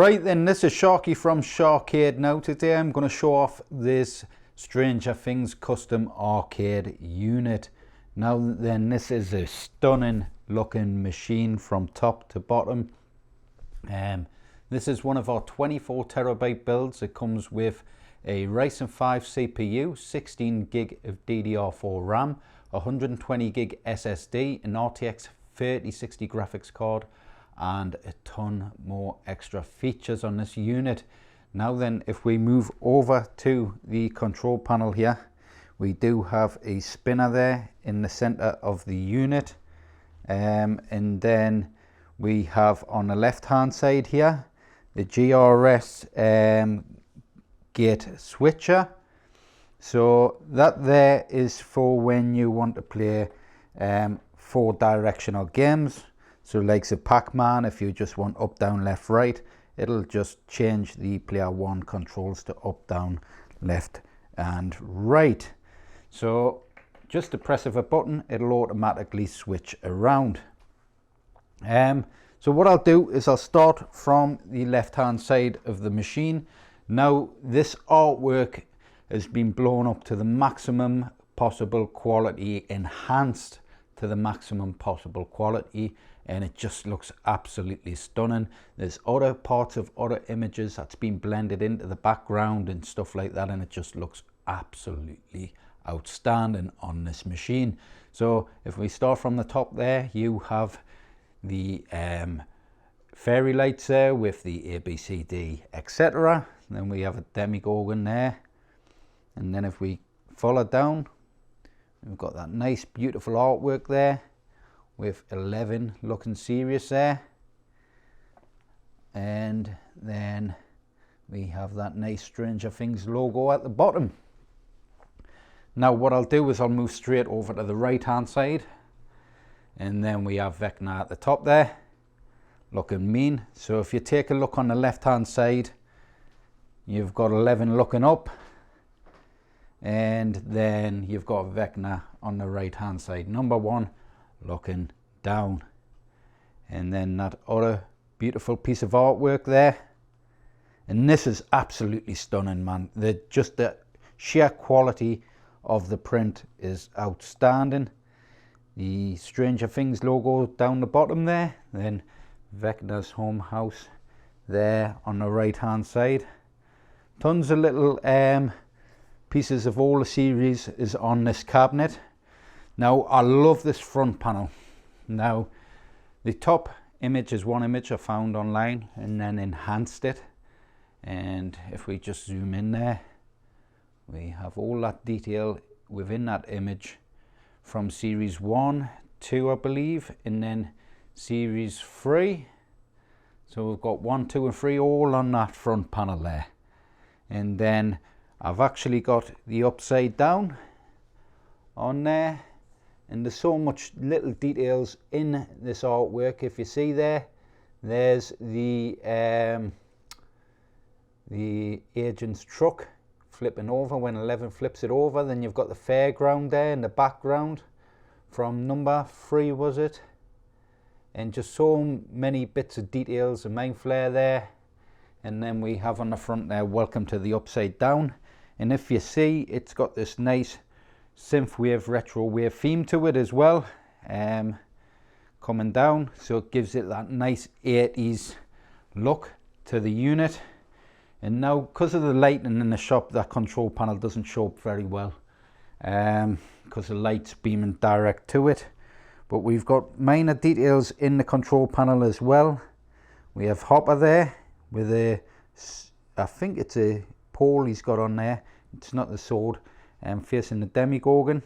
Right then, this is Sharky from SHAR-KADE. Now today I'm going to show off this Stranger Things custom arcade unit. Now then, this is a stunning looking machine from top to bottom. This is one of our 24 terabyte builds. It comes with a Ryzen 5 CPU, 16 gig of DDR4 RAM, 120 gig SSD, an RTX 3060 graphics card, and a ton more extra features on this unit. Now then, if we move over to the control panel here, we do have a spinner there in the center of the unit, and then we have on the left hand side here the GRS gate switcher. So that there is for when you want to play 4 directional games. So like the Pac-Man, if you just want up, down, left, right, it'll just change the player 1 controls to up, down, left and right. So just the press of a button, it'll automatically switch around. So what I'll do is I'll start from the left hand side of the machine. Now this artwork has been blown up to the maximum possible quality, enhanced to the maximum possible quality, and it just looks absolutely stunning. There's other parts of other images that's been blended into the background and stuff like that, and it just looks absolutely outstanding on this machine. So if we start from the top there, you have the fairy lights there with the A, B, C, D, etc. Then we have a demigorgon there, and then if we follow down, we've got that nice beautiful artwork there with 11 looking serious there, and then we have that nice Stranger Things logo at the bottom. Now what I'll do is I'll move straight over to the right hand side, and then we have Vecna at the top there looking mean. So if you take a look on the left hand side, you've got 11 looking up, and then you've got Vecna on the right hand side, number 1 looking down, and then that other beautiful piece of artwork there. And this is absolutely stunning, man. Just the sheer quality of the print is outstanding. The Stranger Things logo down the bottom there, then Vecna's home house there on the right hand side. Tons of little pieces of all the series is on this cabinet. Now I love this front panel. Now the top image is one image I found online and then enhanced it, and if we just zoom in there, we have all that detail within that image from series 1, 2 I believe, and then series 3. So we've got 1, 2 and 3 all on that front panel there. And then I've actually got the upside down on there, and there's so much little details in this artwork. If you see there, there's the agent's truck flipping over when 11 flips it over. Then you've got the fairground there in the background from number 3, was it? And just so many bits of details, a main flare there, and then we have on the front there, welcome to the upside down. And if you see, it's got this nice synthwave retro wave theme to it as well, coming down, so it gives it that nice 80s look to the unit. And now because of the lighting in the shop, that control panel doesn't show up very well because the light's beaming direct to it, but we've got minor details in the control panel as well. We have Hopper there with a, I think it's a pole he's got on there, it's not the sword, facing the demigorgon.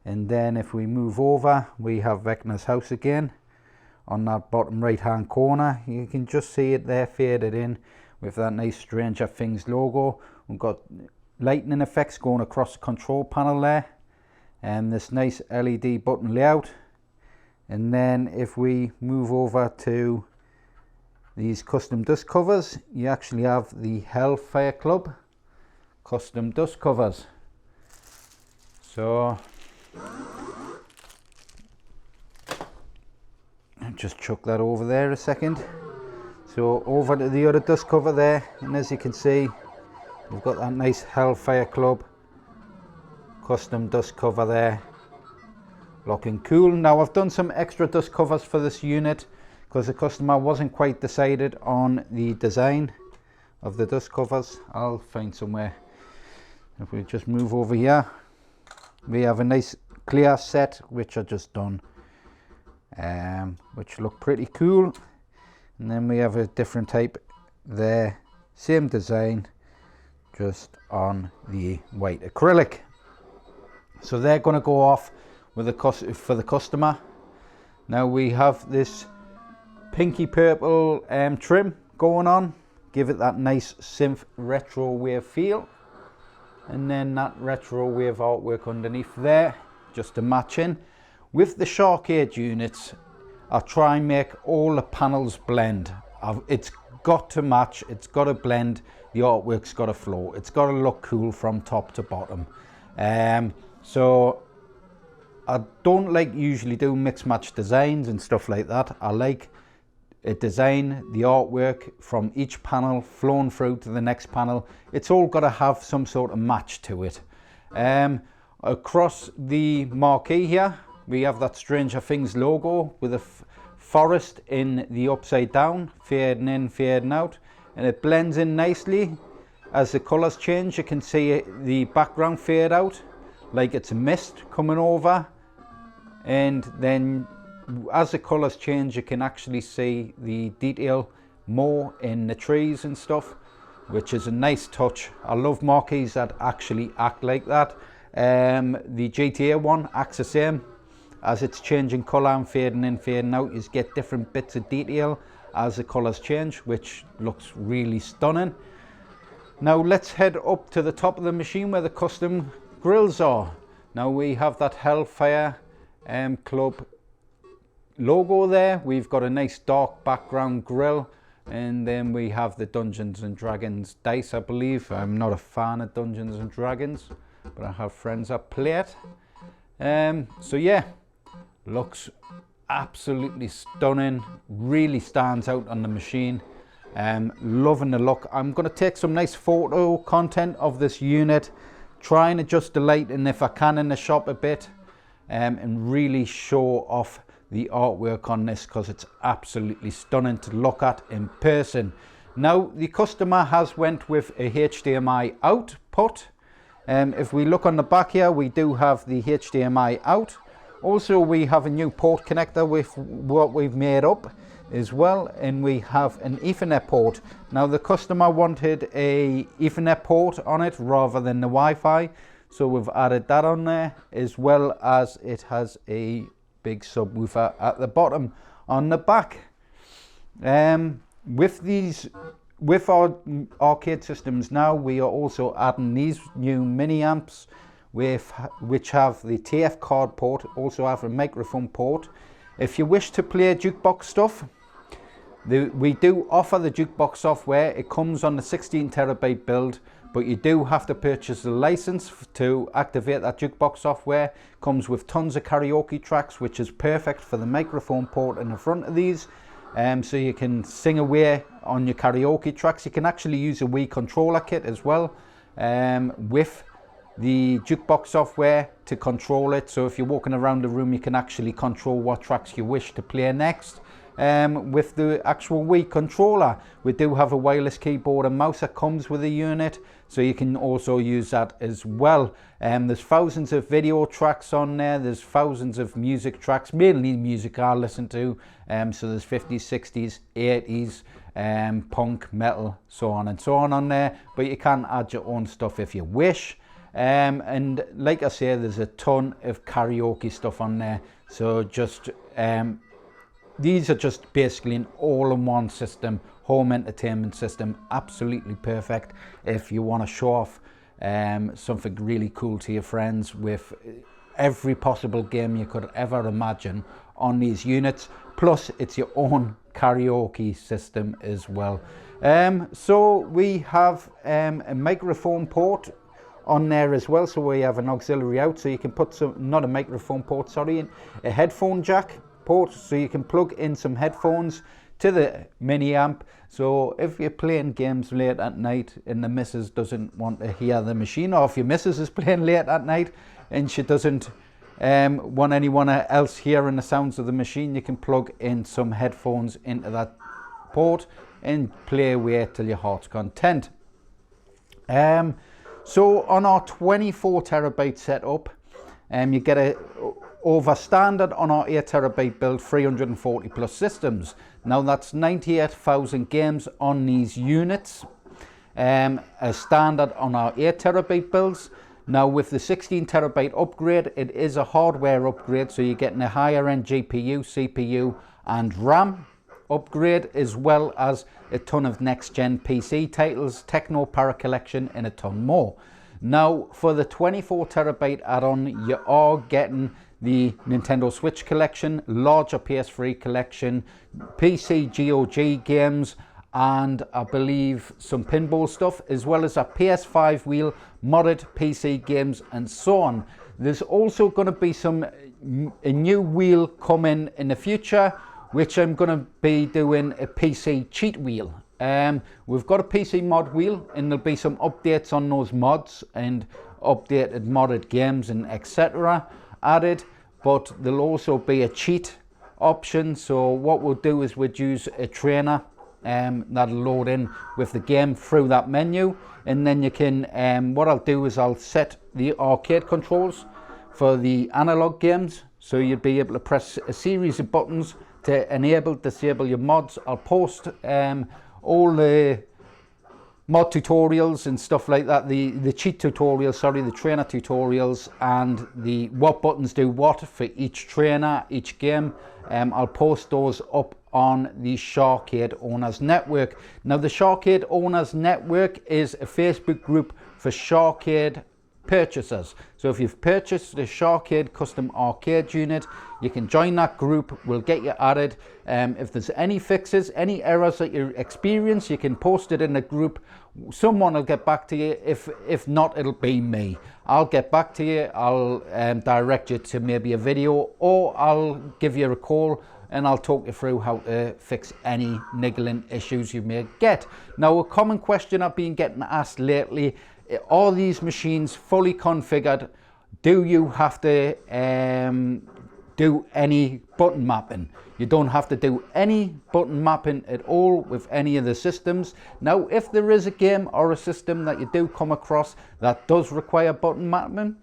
And then if we move over, we have Vecna's house again on that bottom right hand corner. You can just see it there faded in with that nice Stranger Things logo. We've got lightning effects going across the control panel there, and this nice LED button layout. And then if we move over to these custom dust covers, you actually have the Hellfire Club custom dust covers. So I'll just chuck that over there a second. So over to the other dust cover there, and as you can see, we've got that nice Hellfire Club custom dust cover there, looking cool. Now I've done some extra dust covers for this unit because the customer wasn't quite decided on the design of the dust covers. I'll find somewhere. If we just move over here, we have a nice clear set which I just done, which look pretty cool. And then we have a different type there, same design, just on the white acrylic. So they're going to go off with the for the customer. Now we have this pinky purple trim going on, give it that nice synth retro wave feel, and then that retro wave artwork underneath there just to match in. With the SHAR-KADE units, I try and make all the panels blend. It's got to match, it's got to blend, the artwork's got to flow, it's got to look cool from top to bottom. So I don't like usually do mix match designs and stuff like that. I like a design, the artwork from each panel flowing through to the next panel. It's all got to have some sort of match to it. Across the marquee here, we have that Stranger Things logo with a forest in the upside down, fading in, fading out, and it blends in nicely. As the colours change, you can see the background fade out like it's a mist coming over, and then as the colours change, you can actually see the detail more in the trees and stuff, which is a nice touch. I love marquees that actually act like that. The GTA one acts the same. As it's changing colour and fading in, fading out, you get different bits of detail as the colours change, which looks really stunning. Now let's head up to the top of the machine where the custom grills are. Now we have that Hellfire Club logo there. We've got a nice dark background grill, and then we have the Dungeons and Dragons dice, I believe. I'm not a fan of Dungeons and Dragons, but I have friends that play it. So yeah, looks absolutely stunning, really stands out on the machine. Loving the look. I'm going to take some nice photo content of this unit, try and adjust the lighting if I can in the shop a bit, and really show off the artwork on this because it's absolutely stunning to look at in person. Now the customer has went with a HDMI output. If we look on the back here, we do have the HDMI out. Also we have a new port connector with what we've made up as well, and we have an Ethernet port. Now the customer wanted a Ethernet port on it rather than the Wi-Fi, so we've added that on there, as well as it has a big subwoofer at the bottom on the back. With our arcade systems now, we are also adding these new mini amps which have the TF card port, also have a microphone port. If you wish to play jukebox stuff, we do offer the jukebox software. It comes on the 16 terabyte build, but you do have to purchase the license to activate that jukebox software. Comes with tons of karaoke tracks, which is perfect for the microphone port in the front of these. So you can sing away on your karaoke tracks. You can actually use a Wii controller kit as well with the jukebox software to control it. So if you're walking around the room, you can actually control what tracks you wish to play next. With the actual Wii controller, we do have a wireless keyboard and mouse that comes with the unit, so you can also use that as well. There's thousands of video tracks on there, there's thousands of music tracks, mainly music I listen to, so there's 50s, 60s, 80s, punk, metal, so on there, but you can add your own stuff if you wish. And like I say, there's a ton of karaoke stuff on there, so just these are just basically an all-in-one system, home entertainment system, absolutely perfect if you want to show off something really cool to your friends with every possible game you could ever imagine on these units. Plus it's your own karaoke system as well. So we have a microphone port on there as well, so we have an auxiliary out, so you can put some, not a microphone port, sorry, a headphone jack port, so you can plug in some headphones to the mini amp. So if you're playing games late at night and the missus doesn't want to hear the machine, or if your missus is playing late at night and she doesn't want anyone else hearing the sounds of the machine, you can plug in some headphones into that port and play away till your heart's content. So on our 24 terabyte setup, you get over standard on our 8 terabyte build 340 plus systems. Now that's 98,000 games on these units, as standard on our 8 terabyte builds. Now with the 16 terabyte upgrade, it is a hardware upgrade, so you're getting a higher end GPU, CPU and RAM upgrade, as well as a ton of next gen PC titles, TeknoParrot collection and a ton more. Now for the 24 terabyte add-on, you are getting the Nintendo Switch collection, larger PS3 collection, PC GOG games, and I believe some pinball stuff, as well as a PS5 wheel, modded PC games and so on. There's also going to be a new wheel coming in the future, which I'm going to be doing a PC cheat wheel. We've got a PC mod wheel, and there'll be some updates on those mods and updated modded games and etc. added, but there'll also be a cheat option. So what we'll do is we'd use a trainer that'll load in with the game through that menu, and then you can, what I'll do is I'll set the arcade controls for the analog games, so you'll be able to press a series of buttons to enable, disable your mods. I'll post all the mod tutorials and stuff like that, the cheat tutorials, sorry, the trainer tutorials, and the what buttons do what for each trainer, each game. I'll post those up on the SHAR-KADE Owners Network. Now the SHAR-KADE Owners Network is a Facebook group for SHAR-KADE purchasers. So if you've purchased the SHAR-KADE custom arcade unit, you can join that group. We'll get you added. If there's any fixes, any errors that you experience, you can post it in the group. Someone will get back to you. If not, it'll be me. I'll get back to you. I'll direct you to maybe a video, or I'll give you a call and I'll talk you through how to fix any niggling issues you may get. Now, a common question I've been getting asked lately: are these machines fully configured? Do you have to do any button mapping? You don't have to do any button mapping at all with any of the systems. Now, if there is a game or a system that you do come across that does require button mapping,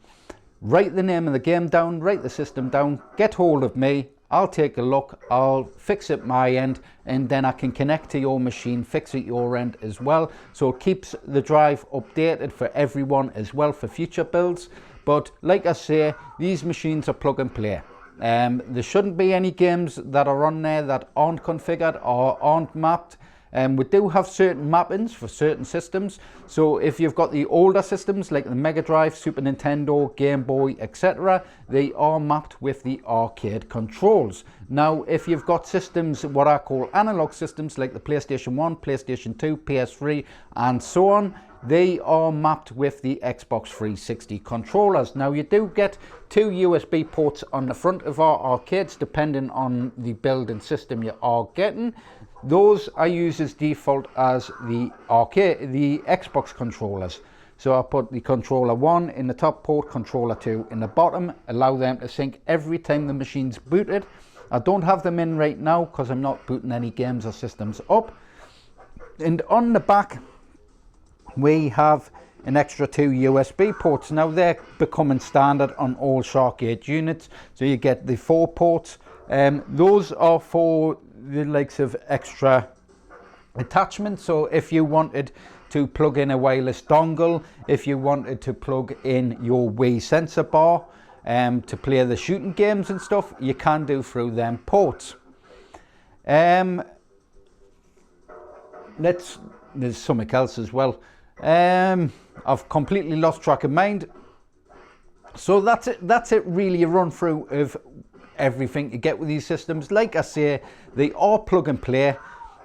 write the name of the game down, write the system down, get hold of me. I'll take a look, I'll fix it my end, and then I can connect to your machine, fix it your end as well. So it keeps the drive updated for everyone as well for future builds. But like I say, these machines are plug and play. There shouldn't be any games that are on there that aren't configured or aren't mapped. We do have certain mappings for certain systems. So if you've got the older systems like the Mega Drive, Super Nintendo, Game Boy, etc., they are mapped with the arcade controls. Now, if you've got systems, what I call analog systems, like the PlayStation 1, PlayStation 2, PS3, and so on, they are mapped with the Xbox 360 controllers. Now, you do get 2 USB ports on the front of our arcades, depending on the build and system you are getting. Those I use as default as the Xbox controllers. So I put the controller 1 in the top port, controller 2 in the bottom, allow them to sync every time the machine's booted. I don't have them in right now because I'm not booting any games or systems up. And on the back, we have an extra 2 USB ports. Now they're becoming standard on all SHAR-KADE units. So you get the 4 ports. Those are for the likes of extra attachments. So if you wanted to plug in a wireless dongle, if you wanted to plug in your Wii sensor bar to play the shooting games and stuff, you can do through them ports. There's something else as well. I've completely lost track of mind. So that's it really, a run through of everything you get with these systems. Like I say, they are plug and play.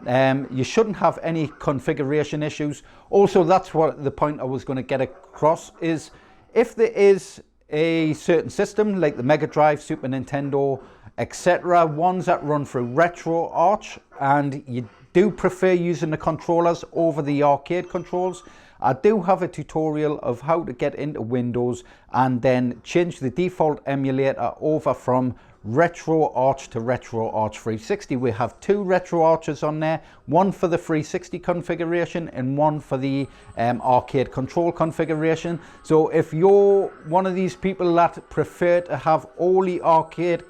You shouldn't have any configuration issues. Also, that's what the point I was going to get across is, if there is a certain system like the Mega Drive, Super Nintendo, etc. Ones that run through Retroarch, and you do prefer using the controllers over the arcade controls, I do have a tutorial of how to get into Windows and then change the default emulator over from Retroarch to Retroarch 360. We have two Retroarches on there, one for the 360 configuration and one for the arcade control configuration. So if you're one of these people that prefer to have all the arcade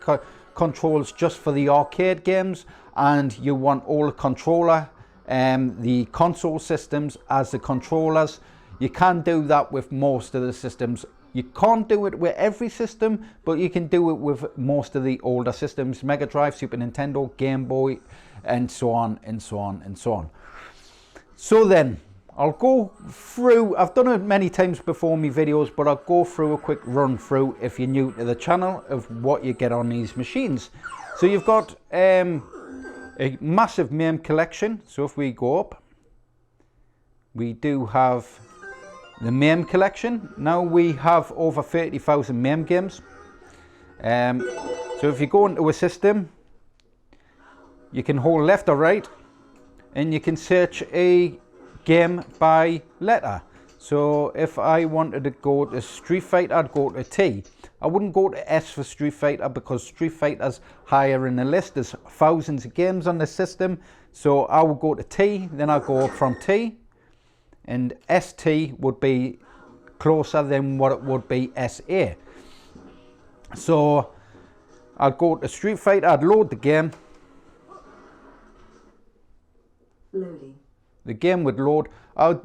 controls just for the arcade games, and you want all the controller the console systems as the controllers, you can do that with most of the systems. You can't do it with every system, but you can do it with most of the older systems: Mega Drive, Super Nintendo, Game Boy, and so on and so on and so on. So then I'll go through, I've done it many times before in my videos, but I'll go through a quick run through if you're new to the channel of what you get on these machines. So you've got a massive MAME collection. So if we go up, we do have the MAME collection. Now we have over 30,000 MAME games. So if you go into a system, you can hold left or right and you can search a game by letter. So if I wanted to go to Street Fighter, I'd go to T. I wouldn't go to S for Street Fighter because Street Fighter's higher in the list. There's thousands of games on the system. So I would go to T, then I'll go up from T, and ST would be closer than what it would be SA. So I'd go to Street Fighter, I'd load the game. Loading. The game would load.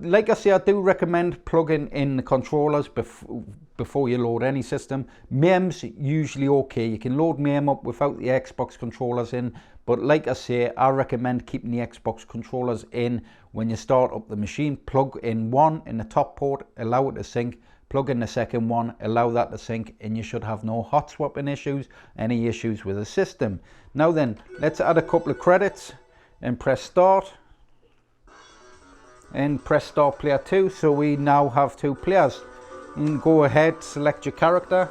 Like I say, I do recommend plugging in the controllers before you load any system. MAME's usually okay. You can load MAME up without the Xbox controllers in, but like I say, I recommend keeping the Xbox controllers in when you start up the machine. Plug in one in the top port, allow it to sync. Plug in the second one, allow that to sync, and you should have no hot swapping issues, any issues with the system. Now then, let's add a couple of credits and press start. And press start player 2, so we now have two players. You can go ahead, select your character.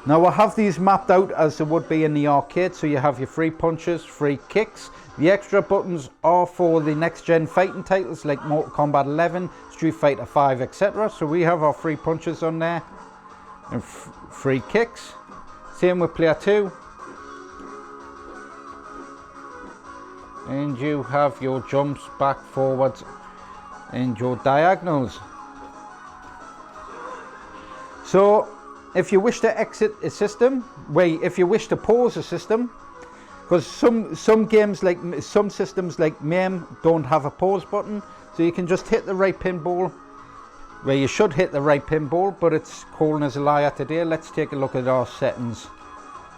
Now I have these mapped out as they would be in the arcade, so you have your free punches, free kicks. The extra buttons are for the next gen fighting titles like Mortal Kombat 11, Street Fighter 5, etc. So we have our free punches on there and free kicks. Same with player 2. And you have your jumps back, forwards, and your diagonals. So if you wish to exit a system, if you wish to pause a system, because some games, like some systems like MAME, don't have a pause button, so you can just hit the right pinball. Well, you should hit the right pinball, but it's calling us a liar today. Let's take a look at our settings.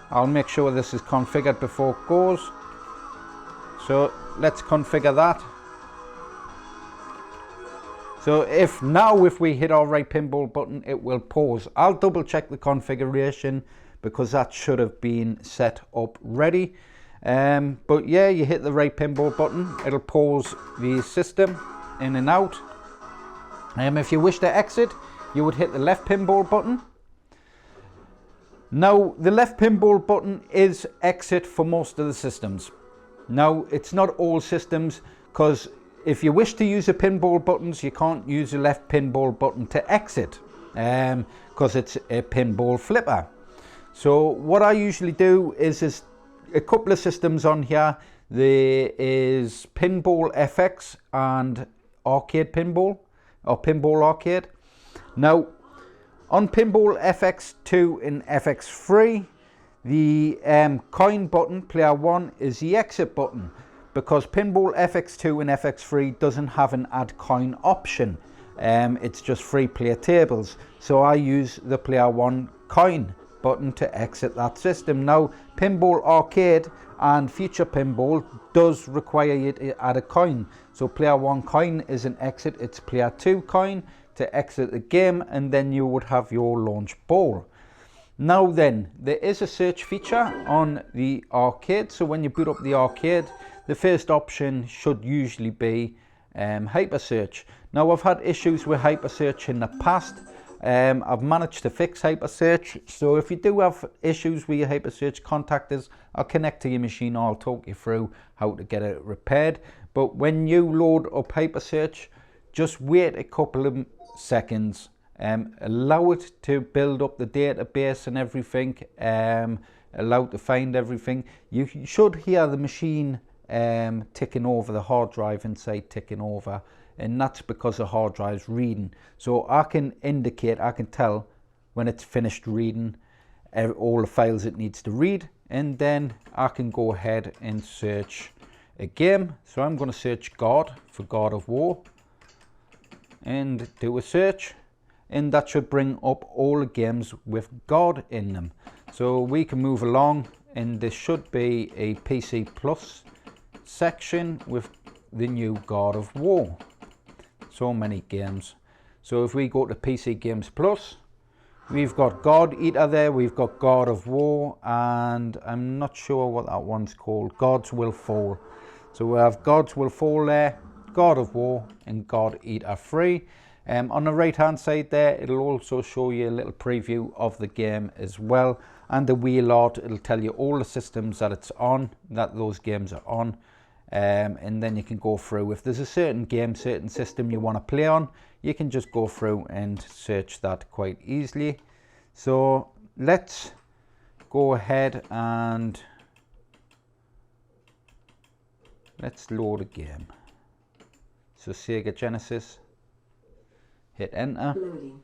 I'll make sure this is configured before it goes. So let's configure that. So if we hit our right pinball button, it will pause. I'll double check the configuration because that should have been set up ready. But yeah, you hit the right pinball button, it'll pause the system in and out. If you wish to exit, you would hit the left pinball button. Now the left pinball button is exit for most of the systems. Now, it's not all systems, because if you wish to use the pinball buttons, you can't use the left pinball button to exit, because it's a pinball flipper. So what I usually do is a couple of systems on here. There is Pinball FX and Arcade Pinball, or Pinball Arcade. Now, on Pinball FX2 and FX3, the coin button, player 1, is the exit button, because Pinball FX2 and FX3 doesn't have an add coin option. It's just free player tables. So I use the player 1 coin button to exit that system. Now, Pinball Arcade and Future Pinball does require you to add a coin. So player 1 coin is an exit, it's player 2 coin to exit the game, and then you would have your launch ball. Now then, there is a search feature on the arcade, so when you boot up the arcade, the first option should usually be Hypersearch. Now I've had issues with Hypersearch in the past. I've managed to fix Hypersearch, so if you do have issues with your Hypersearch, contact us. I'll connect to your machine, or I'll talk you through how to get it repaired. But when you load up Hypersearch, just wait a couple of seconds, allow it to build up the database and everything, allow it to find everything. You should hear the machine ticking over, the hard drive inside ticking over, and that's because the hard drive's reading. So I can tell when it's finished reading all the files it needs to read, and then I can go ahead and search a game. So I'm going to search God for God of War and do a search, and that should bring up all the games with God in them. So we can move along, and there should be a PC Plus section with the new God of War. So many games. So if we go to PC Games Plus, we've got God Eater there, we've got God of War, and I'm not sure what that one's called, Gods Will Fall. So we have Gods Will Fall there, God of War, and God Eater free. On the right hand side there, it'll also show you a little preview of the game as well, and the wheel art, it'll tell you all the systems that it's on, that those games are on. And then you can go through, if there's a certain game, certain system you want to play on, you can just go through and search that quite easily. So let's go ahead and let's load a game. So Sega Genesis, hit enter. Loading.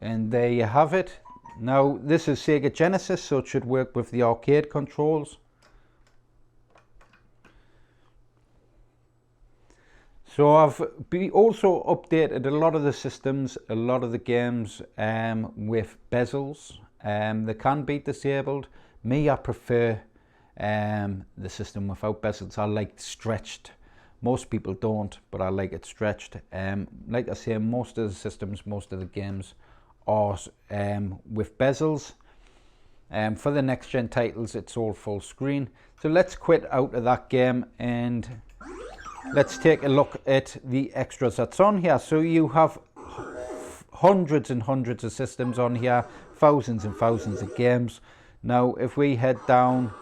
And there you have it. Now this is Sega Genesis, so it should work with the arcade controls. So I've also updated a lot of the systems, a lot of the games with bezels. They can be disabled. Me, I prefer the system without bezels. I like stretched. Most people don't, but I like it stretched. Like I say, most of the systems, most of the games are with bezels. For the next gen titles, it's all full screen. So let's quit out of that game and let's take a look at the extras that's on here. So you have hundreds and hundreds of systems on here, thousands and thousands of games. Now if we head down,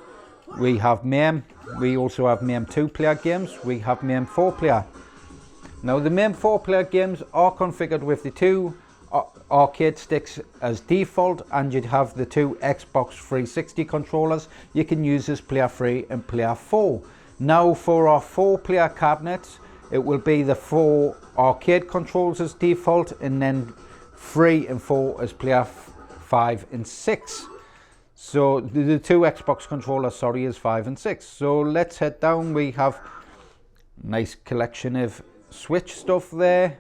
we have MAME. We also have MAME 2-player games. We have MAME 4-player. Now the MAME 4-player games are configured with the two arcade sticks as default, and you'd have the two Xbox 360 controllers. You can use as player 3 and player 4. Now for our 4-player cabinets, it will be the 4 arcade controls as default, and then 3 and 4 as player 5 and 6. So the two Xbox controllers, sorry, is 5 and 6. So let's head down. We have a nice collection of Switch stuff there.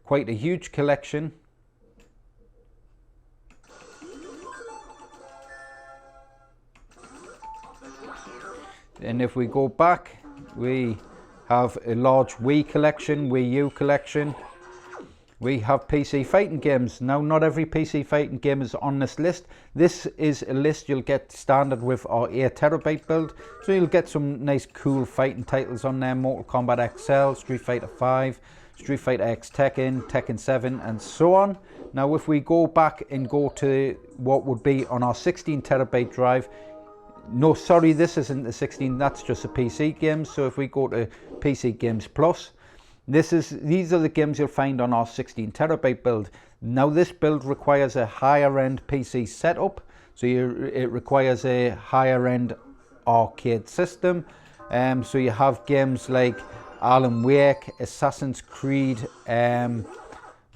Quite a huge collection. And if we go back, we have a large Wii collection, Wii U collection. We have PC fighting games. Now, not every PC fighting game is on this list. This is a list you'll get standard with our 8TB build. So you'll get some nice cool fighting titles on there. Mortal Kombat XL, Street Fighter 5, Street Fighter X Tekken, Tekken 7, and so on. Now, if we go back and go to what would be on our 16TB drive, no, sorry, this isn't the 16, that's just the PC games. So if we go to PC Games Plus, these are the games you'll find on our 16TB build. Now this build requires a higher end PC setup, so it requires a higher end arcade system. So you have games like Alan Wake, Assassin's Creed,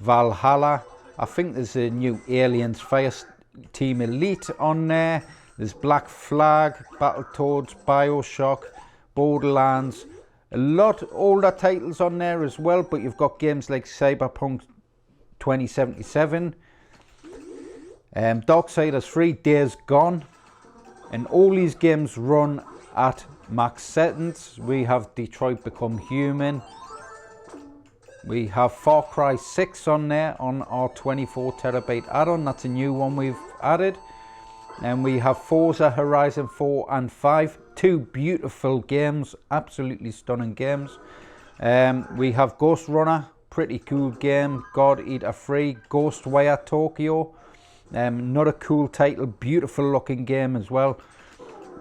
Valhalla. I think there's a new Aliens Fireteam Elite on there. There's Black Flag, Battletoads, Bioshock, Borderlands. A lot older titles on there as well, but you've got games like Cyberpunk 2077, Darksiders 3, Days Gone, and all these games run at max settings. We have Detroit Become Human. We have Far Cry 6 on there on our 24TB add-on. That's a new one we've added. And we have Forza Horizon 4 and 5. Two beautiful games, absolutely stunning games. We have Ghost Runner, pretty cool game. God Eater 3, Ghostwire Tokyo, another cool title, beautiful looking game as well.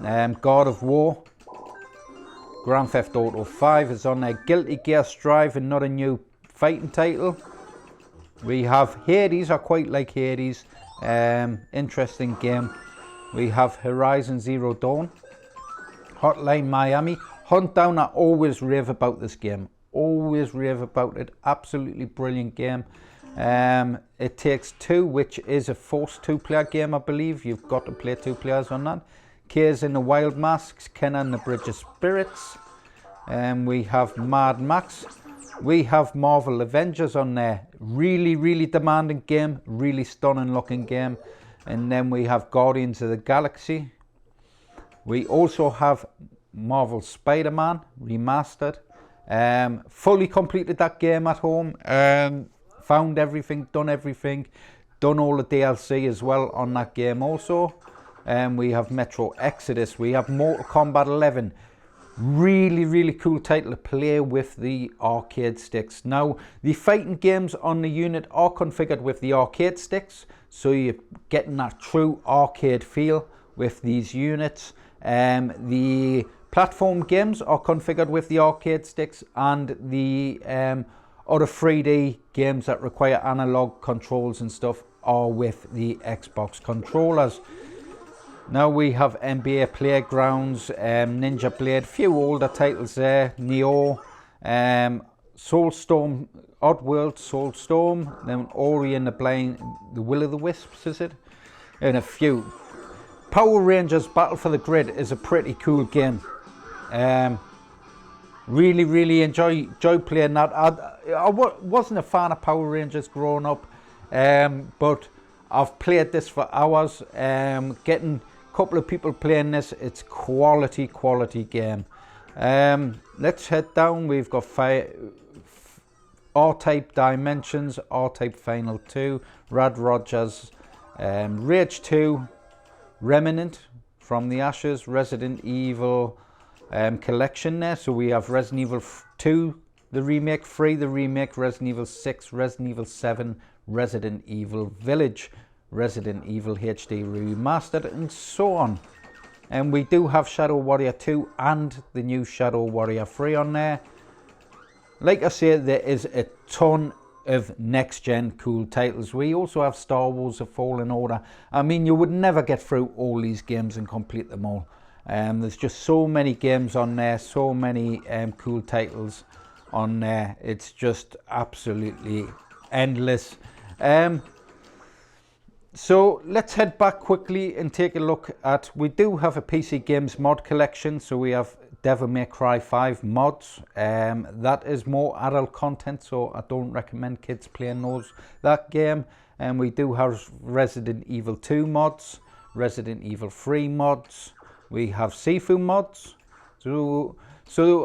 God of War, Grand Theft Auto 5 is on there. Guilty Gear Strive, another new fighting title. We have Hades, I quite like Hades, interesting game. We have Horizon Zero Dawn, Hotline Miami, Huntdown. I always rave about this game, always rave about it, absolutely brilliant game. It Takes Two, which is a forced two-player game, I believe. You've got to play 2 players on that. K's in the Wild Masks, Ken and the Bridge of Spirits. We have Mad Max. We have Marvel Avengers on there. Really, really demanding game, really stunning looking game. And then we have Guardians of the Galaxy. We also have Marvel Spider-Man Remastered. Fully completed that game at home. Found everything, done all the DLC as well on that game also. We have Metro Exodus. We have Mortal Kombat 11. Really, really cool title to play with the arcade sticks. Now, the fighting games on the unit are configured with the arcade sticks, so you're getting that true arcade feel with these units. The platform games are configured with the arcade sticks, and the other 3D games that require analog controls and stuff are with the Xbox controllers. Now we have NBA Playgrounds, Ninja Blade, few older titles there, Neo, Soulstorm, Oddworld, Soulstorm, then Ori and the Blind, the Will of the Wisps, is it? And a few. Power Rangers Battle for the Grid is a pretty cool game. Really enjoy playing that. I wasn't a fan of Power Rangers growing up, but I've played this for hours. Getting a couple of people playing this, it's quality game. Let's head down. We've got R-Type Dimensions, R-Type Final 2, Rad Rogers, Rage 2, Remnant from the Ashes, Resident Evil collection there. So we have Resident Evil 2, the remake, 3, the remake, Resident Evil 6, Resident Evil 7, Resident Evil Village, Resident Evil HD Remastered, and so on. And we do have Shadow Warrior 2 and the new Shadow Warrior 3 on there. Like I said, there is a ton of next-gen cool titles. We also have Star Wars: The Fallen Order. I mean, you would never get through all these games and complete them all. There's just so many games on there, so many cool titles on there. It's just absolutely endless. So let's head back quickly and take a look at, we do have a PC Games mod collection. So we have Devil May Cry 5 mods. That is more adult content, so I don't recommend kids playing that game. And we do have Resident Evil 2 mods, Resident Evil 3 mods. We have Sifu mods. So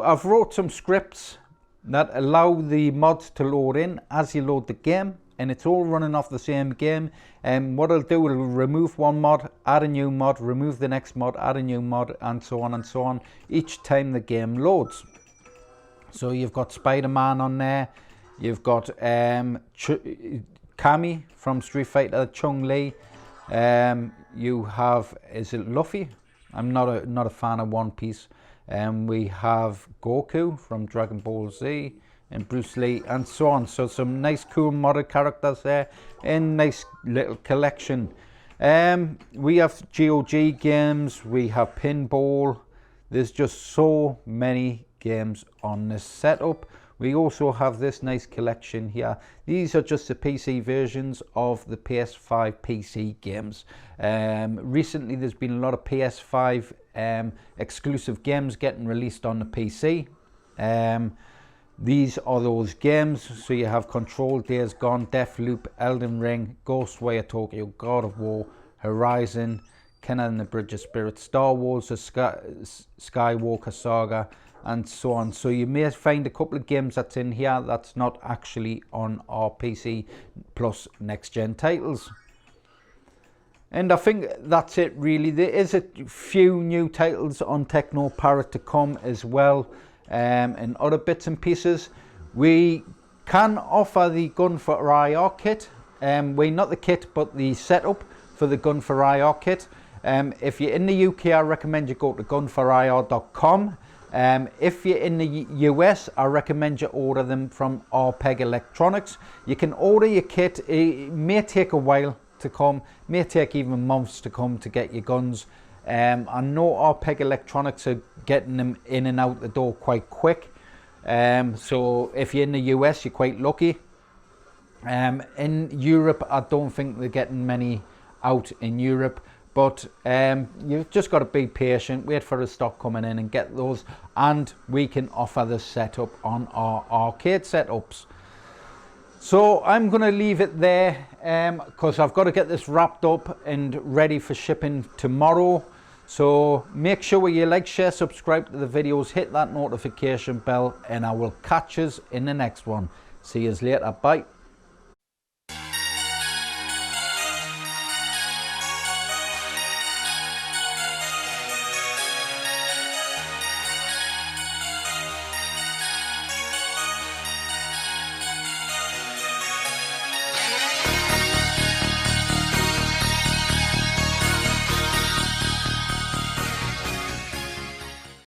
I've wrote some scripts that allow the mods to load in as you load the game, and it's all running off the same game. And what I'll do, it'll remove one mod, add a new mod, remove the next mod, add a new mod, and so on each time the game loads. So you've got Spider-Man on there, you've got Kami from Street Fighter, Chun-Li, you have, is it Luffy? I'm not a fan of One Piece. We have Goku from Dragon Ball Z, and Bruce Lee, and so on. So some nice cool modded characters there, and nice little collection. We have GOG games, we have pinball. There's just so many games on this setup. We also have this nice collection here. These are just the PC versions of the PS5 PC games. Recently there's been a lot of PS5 exclusive games getting released on the PC. These are those games. So you have Control, Days Gone, Deathloop, Elden Ring, Ghostwire Tokyo, God of War, Horizon, Ken and the Bridge of Spirits, Star Wars, the Skywalker Saga, and so on. So you may find a couple of games that's in here that's not actually on our PC Plus next gen titles. And I think that's it really. There is a few new titles on TeknoParrot to come as well, and other bits and pieces. We can offer the gun for IR kit. Not the kit, but the setup for the gun for IR kit. If you're in the UK, I recommend you go to gunforir.com. If you're in the US, I recommend you order them from Arpeg Electronics. You can order your kit. It may take a while to come, may take even months to come to get your guns. I know Arpeg Electronics are getting them in and out the door quite quick. So if you're in the US, you're quite lucky. In Europe, I don't think they're getting many out in Europe, but you've just got to be patient, wait for the stock coming in and get those, and we can offer the setup on our arcade setups. So I'm going to leave it there because I've got to get this wrapped up and ready for shipping tomorrow. So make sure you like, share, subscribe to the videos, hit that notification bell, and I will catch us in the next one. See you later. Bye.